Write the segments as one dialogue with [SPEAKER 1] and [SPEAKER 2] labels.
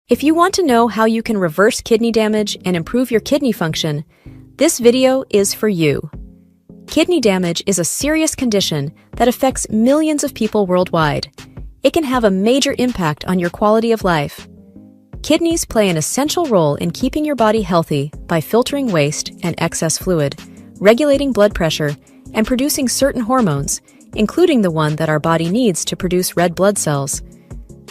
[SPEAKER 1] If you want to know how you can reverse kidney damage and improve your kidney function, this video is for you. Kidney damage is a serious condition that affects millions of people worldwide. It can have a major impact on your quality of life. Kidneys play an essential role in keeping your body healthy by filtering waste and excess fluid, regulating blood pressure, and producing certain hormones, including the one that our body needs to produce red blood cells.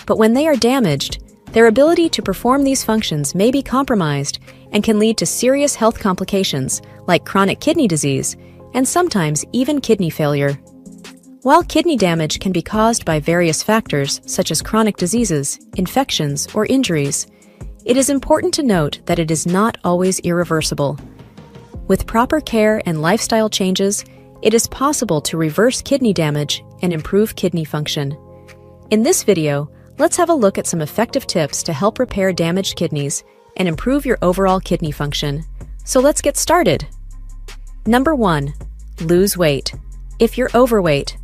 [SPEAKER 1] But when they are damaged, their ability to perform these functions may be compromised and can lead to serious health complications like chronic kidney disease and sometimes even kidney failure. While kidney damage can be caused by various factors such as chronic diseases, infections, or injuries, it is important to note that it is not always irreversible. With proper care and lifestyle changes, it is possible to reverse kidney damage and improve kidney function. In this video, let's have a look at some effective tips to help repair damaged kidneys and improve your overall kidney function. So let's get started. Number 1. Lose weight. If you're overweight.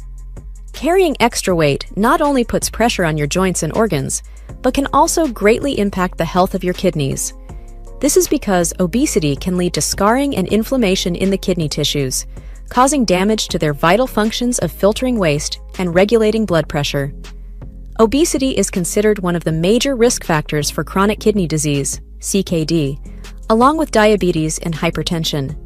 [SPEAKER 1] Carrying extra weight not only puts pressure on your joints and organs, but can also greatly impact the health of your kidneys. This is because obesity can lead to scarring and inflammation in the kidney tissues, causing damage to their vital functions of filtering waste and regulating blood pressure. Obesity is considered one of the major risk factors for chronic kidney disease, CKD, along with diabetes and hypertension.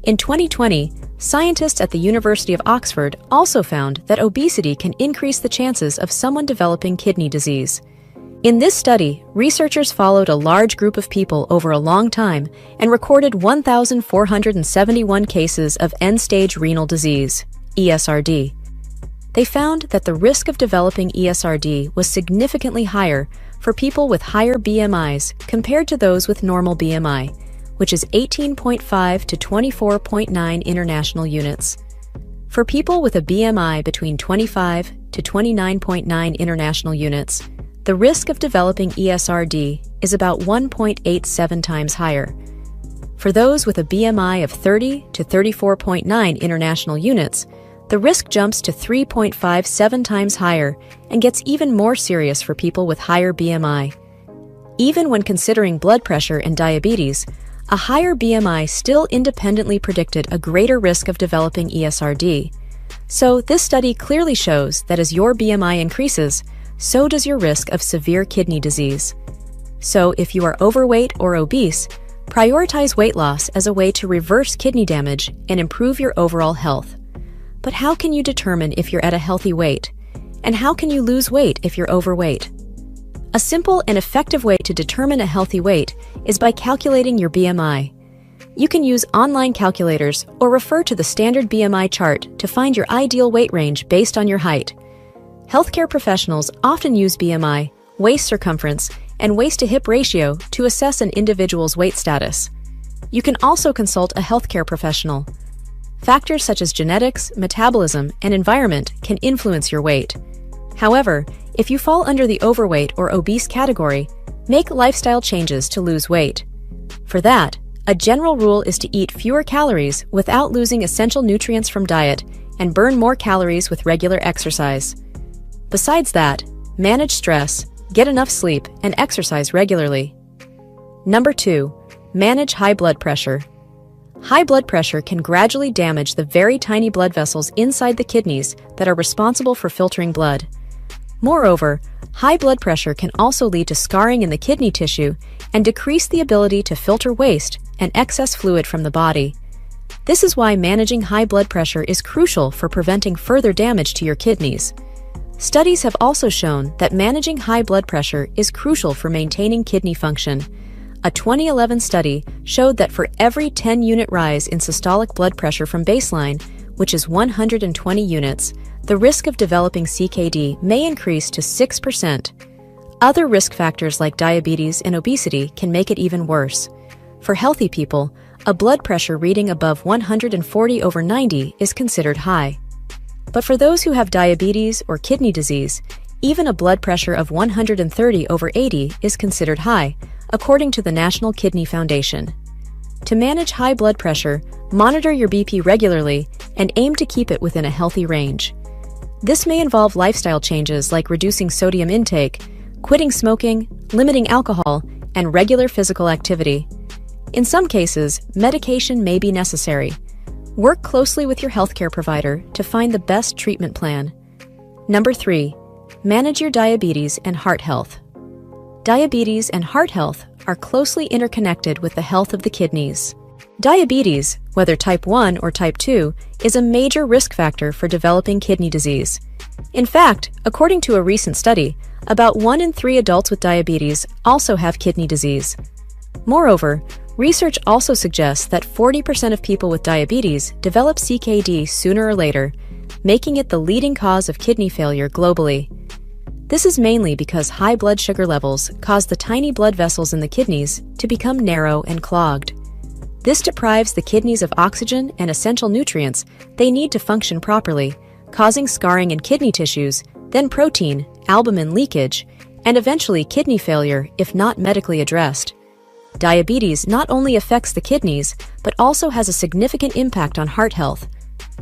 [SPEAKER 1] In 2020, scientists at the University of Oxford also found that obesity can increase the chances of someone developing kidney disease. In this study, researchers followed a large group of people over a long time and recorded 1,471 cases of end-stage renal disease, ESRD. They found that the risk of developing ESRD was significantly higher for people with higher BMIs compared to those with normal BMI, which is 18.5 to 24.9 international units. For people with a BMI between 25 to 29.9 international units, the risk of developing ESRD is about 1.87 times higher. For those with a BMI of 30 to 34.9 international units, the risk jumps to 3.57 times higher and gets even more serious for people with higher BMI. Even when considering blood pressure and diabetes, a higher BMI still independently predicted a greater risk of developing ESRD. So this study clearly shows that as your BMI increases, so does your risk of severe kidney disease. So if you are overweight or obese, prioritize weight loss as a way to reverse kidney damage and improve your overall health. But how can you determine if you're at a healthy weight? And how can you lose weight if you're overweight? A simple and effective way to determine a healthy weight is by calculating your BMI. You can use online calculators or refer to the standard BMI chart to find your ideal weight range based on your height. Healthcare professionals often use BMI, waist circumference, and waist-to-hip ratio to assess an individual's weight status. You can also consult a healthcare professional. Factors such as genetics, metabolism, and environment can influence your weight. However, if you fall under the overweight or obese category, make lifestyle changes to lose weight. For that, a general rule is to eat fewer calories without losing essential nutrients from diet and burn more calories with regular exercise. Besides that, manage stress, get enough sleep, and exercise regularly. Number 2. Manage high blood pressure. High blood pressure can gradually damage the very tiny blood vessels inside the kidneys that are responsible for filtering blood. Moreover, high blood pressure can also lead to scarring in the kidney tissue and decrease the ability to filter waste and excess fluid from the body. This is why managing high blood pressure is crucial for preventing further damage to your kidneys. Studies have also shown that managing high blood pressure is crucial for maintaining kidney function. A 2011 study showed that for every 10-unit rise in systolic blood pressure from baseline, which is 120 units, the risk of developing CKD may increase to 6%. Other risk factors like diabetes and obesity can make it even worse. For healthy people, a blood pressure reading above 140/90 is considered high. But for those who have diabetes or kidney disease, even a blood pressure of 130/80 is considered high, according to the National Kidney Foundation. To manage high blood pressure, monitor your BP regularly and aim to keep it within a healthy range. This may involve lifestyle changes like reducing sodium intake, quitting smoking, limiting alcohol, and regular physical activity. In some cases, medication may be necessary. Work closely with your healthcare provider to find the best treatment plan. Number 3. Manage your diabetes and heart health. Diabetes and heart health are closely interconnected with the health of the kidneys. Diabetes, whether type 1 or type 2, is a major risk factor for developing kidney disease. In fact, according to a recent study, about 1 in 3 adults with diabetes also have kidney disease. Moreover, research also suggests that 40% of people with diabetes develop CKD sooner or later, making it the leading cause of kidney failure globally. This is mainly because high blood sugar levels cause the tiny blood vessels in the kidneys to become narrow and clogged. This deprives the kidneys of oxygen and essential nutrients they need to function properly, causing scarring in kidney tissues, then protein, albumin leakage, and eventually kidney failure if not medically addressed. Diabetes not only affects the kidneys, but also has a significant impact on heart health.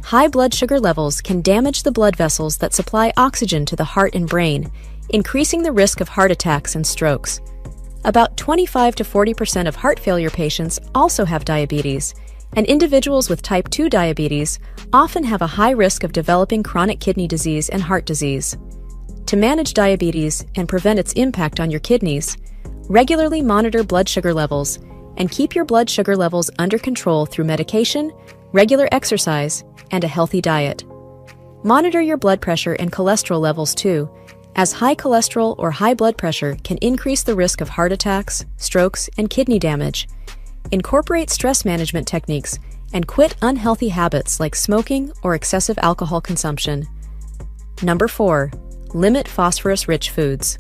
[SPEAKER 1] High blood sugar levels can damage the blood vessels that supply oxygen to the heart and brain, increasing the risk of heart attacks and strokes. About 25 to 40% of heart failure patients also have diabetes, and individuals with type 2 diabetes often have a high risk of developing chronic kidney disease and heart disease. To manage diabetes and prevent its impact on your kidneys, regularly monitor blood sugar levels and keep your blood sugar levels under control through medication, regular exercise, and a healthy diet. Monitor your blood pressure and cholesterol levels too, as high cholesterol or high blood pressure can increase the risk of heart attacks, strokes, and kidney damage. Incorporate stress management techniques and quit unhealthy habits like smoking or excessive alcohol consumption. Number 4. Limit phosphorus-rich foods.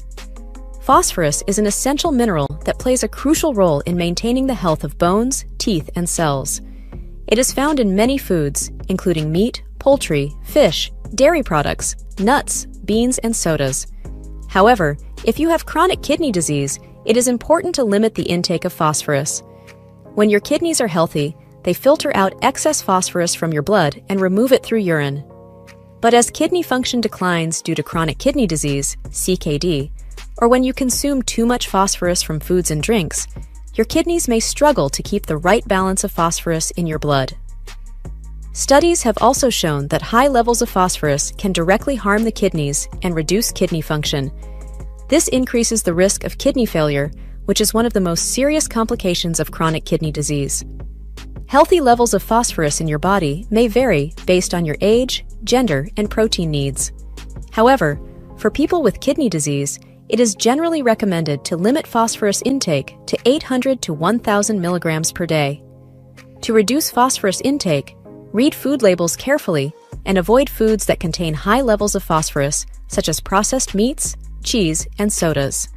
[SPEAKER 1] Phosphorus is an essential mineral that plays a crucial role in maintaining the health of bones, teeth, and cells. It is found in many foods, including meat, poultry, fish, dairy products, nuts, beans, and sodas. However, if you have chronic kidney disease, it is important to limit the intake of phosphorus. When your kidneys are healthy, they filter out excess phosphorus from your blood and remove it through urine. But as kidney function declines due to chronic kidney disease, CKD, or when you consume too much phosphorus from foods and drinks, your kidneys may struggle to keep the right balance of phosphorus in your blood. Studies have also shown that high levels of phosphorus can directly harm the kidneys and reduce kidney function. This increases the risk of kidney failure, which is one of the most serious complications of chronic kidney disease. Healthy levels of phosphorus in your body may vary based on your age, gender, and protein needs. However, for people with kidney disease, it is generally recommended to limit phosphorus intake to 800 to 1,000 milligrams per day. To reduce phosphorus intake, read food labels carefully and avoid foods that contain high levels of phosphorus, such as processed meats, cheese, and sodas.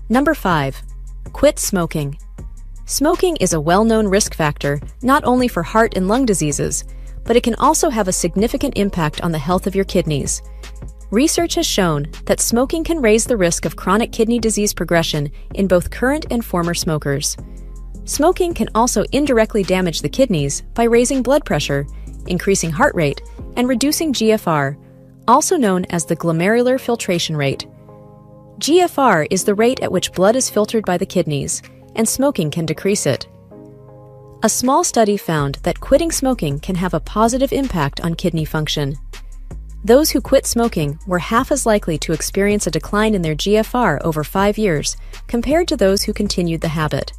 [SPEAKER 1] Number 5. Quit smoking. Smoking is a well-known risk factor not only for heart and lung diseases, but it can also have a significant impact on the health of your kidneys. Research has shown that smoking can raise the risk of chronic kidney disease progression in both current and former smokers. Smoking can also indirectly damage the kidneys by raising blood pressure, increasing heart rate, and reducing GFR, also known as the glomerular filtration rate. GFR is the rate at which blood is filtered by the kidneys, and smoking can decrease it. A small study found that quitting smoking can have a positive impact on kidney function. Those who quit smoking were half as likely to experience a decline in their GFR over 5 years compared to those who continued the habit.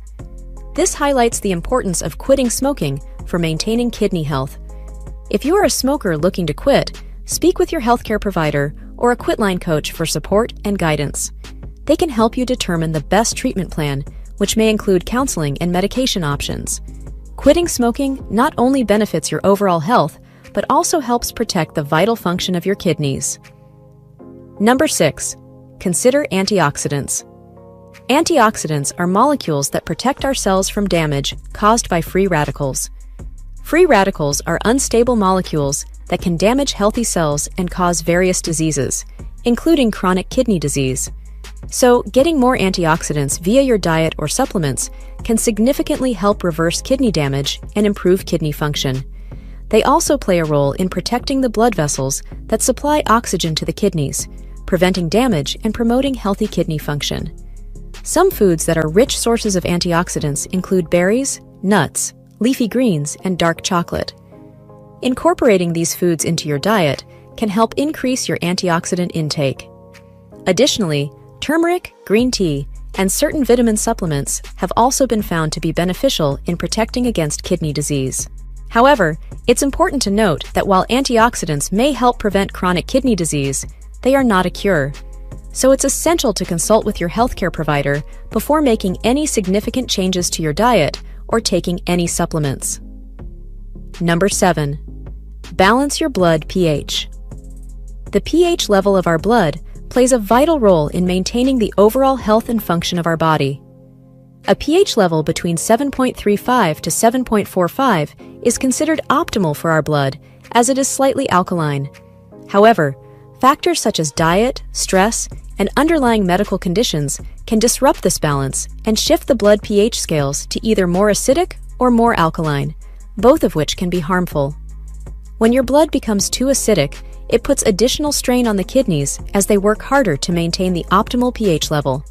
[SPEAKER 1] This highlights the importance of quitting smoking for maintaining kidney health. If you are a smoker looking to quit, speak with your healthcare provider or a quitline coach for support and guidance. They can help you determine the best treatment plan, which may include counseling and medication options. Quitting smoking not only benefits your overall health, but also helps protect the vital function of your kidneys. Number 6. Consider antioxidants. Antioxidants are molecules that protect our cells from damage caused by free radicals. Free radicals are unstable molecules that can damage healthy cells and cause various diseases, including chronic kidney disease. So, getting more antioxidants via your diet or supplements can significantly help reverse kidney damage and improve kidney function. They also play a role in protecting the blood vessels that supply oxygen to the kidneys, preventing damage and promoting healthy kidney function. Some foods that are rich sources of antioxidants include berries, nuts, leafy greens, and dark chocolate. Incorporating these foods into your diet can help increase your antioxidant intake. Additionally, turmeric, green tea, and certain vitamin supplements have also been found to be beneficial in protecting against kidney disease. However, it's important to note that while antioxidants may help prevent chronic kidney disease, they are not a cure. So it's essential to consult with your healthcare provider before making any significant changes to your diet or taking any supplements. Number 7. Balance your blood pH. The pH level of our blood plays a vital role in maintaining the overall health and function of our body. A pH level between 7.35 to 7.45 is considered optimal for our blood, as it is slightly alkaline. However, factors such as diet, stress, and underlying medical conditions can disrupt this balance and shift the blood pH scales to either more acidic or more alkaline, both of which can be harmful. When your blood becomes too acidic, it puts additional strain on the kidneys as they work harder to maintain the optimal pH level.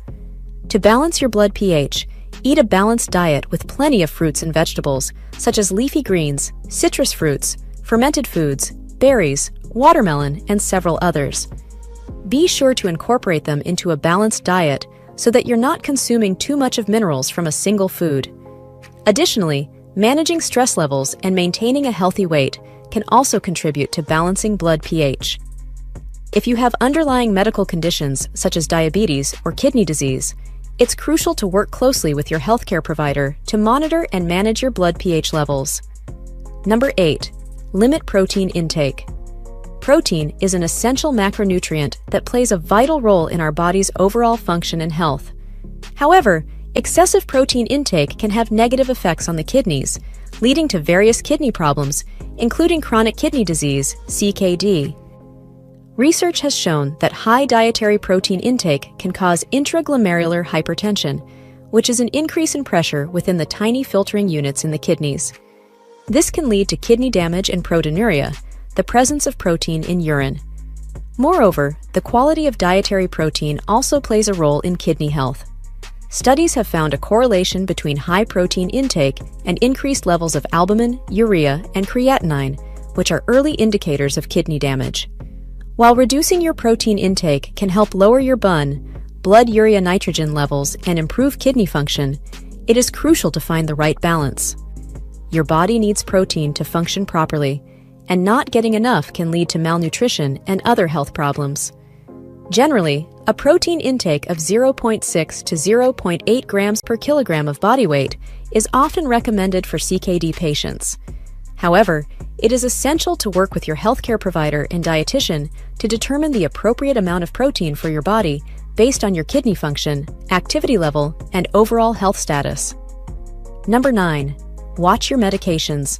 [SPEAKER 1] To balance your blood pH, eat a balanced diet with plenty of fruits and vegetables, such as leafy greens, citrus fruits, fermented foods, berries, watermelon, and several others. Be sure to incorporate them into a balanced diet so that you're not consuming too much of minerals from a single food. Additionally, managing stress levels and maintaining a healthy weight can also contribute to balancing blood pH. If you have underlying medical conditions such as diabetes or kidney disease, it's crucial to work closely with your healthcare provider to monitor and manage your blood pH levels. Number 8. Limit protein intake. Protein is an essential macronutrient that plays a vital role in our body's overall function and health. However, excessive protein intake can have negative effects on the kidneys, leading to various kidney problems, including chronic kidney disease, CKD. Research has shown that high dietary protein intake can cause intraglomerular hypertension, which is an increase in pressure within the tiny filtering units in the kidneys. This can lead to kidney damage and proteinuria, the presence of protein in urine. Moreover, the quality of dietary protein also plays a role in kidney health. Studies have found a correlation between high protein intake and increased levels of albumin, urea, and creatinine, which are early indicators of kidney damage. While reducing your protein intake can help lower your blood urea nitrogen levels and improve kidney function, it is crucial to find the right balance. Your body needs protein to function properly, and not getting enough can lead to malnutrition and other health problems. Generally, a protein intake of 0.6 to 0.8 grams per kilogram of body weight is often recommended for CKD patients. However, it is essential to work with your healthcare provider and dietitian to determine the appropriate amount of protein for your body based on your kidney function, activity level, and overall health status. Number 9. Watch your medications.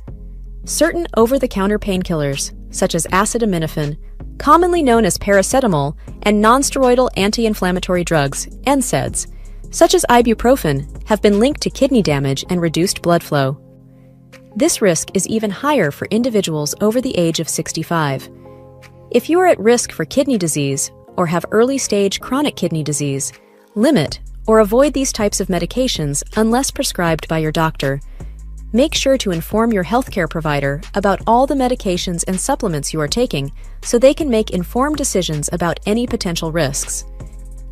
[SPEAKER 1] Certain over-the-counter painkillers, such as acetaminophen, commonly known as paracetamol, and nonsteroidal anti-inflammatory drugs, NSAIDs, such as ibuprofen, have been linked to kidney damage and reduced blood flow. This risk is even higher for individuals over the age of 65. If you are at risk for kidney disease or have early-stage chronic kidney disease, limit or avoid these types of medications unless prescribed by your doctor. Make sure to inform your healthcare provider about all the medications and supplements you are taking so they can make informed decisions about any potential risks.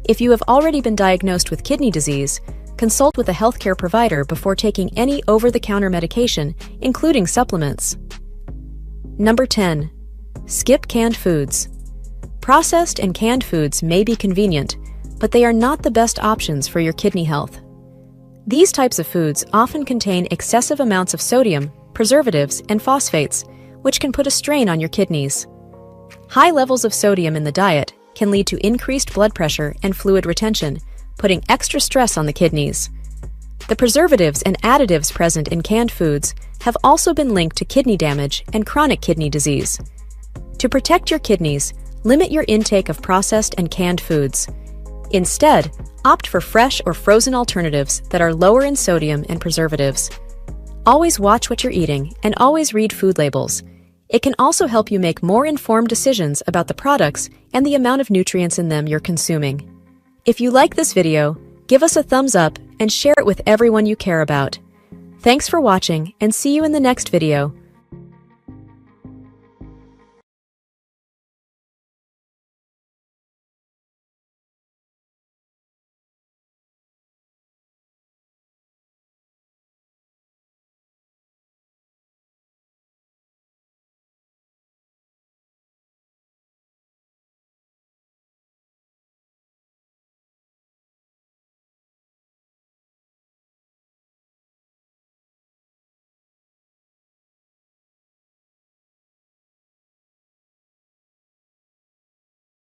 [SPEAKER 1] If you have already been diagnosed with kidney disease, consult with a healthcare provider before taking any over-the-counter medication, including supplements. Number 10. Skip canned foods. Processed and canned foods may be convenient, but they are not the best options for your kidney health. These types of foods often contain excessive amounts of sodium, preservatives, and phosphates, which can put a strain on your kidneys. High levels of sodium in the diet can lead to increased blood pressure and fluid retention, putting extra stress on the kidneys. The preservatives and additives present in canned foods have also been linked to kidney damage and chronic kidney disease. To protect your kidneys, limit your intake of processed and canned foods. Instead, opt for fresh or frozen alternatives that are lower in sodium and preservatives. Always watch what you're eating and always read food labels. It can also help you make more informed decisions about the products and the amount of nutrients in them you're consuming. If you like this video, give us a thumbs up and share it with everyone you care about. Thanks for watching, and see you in the next video,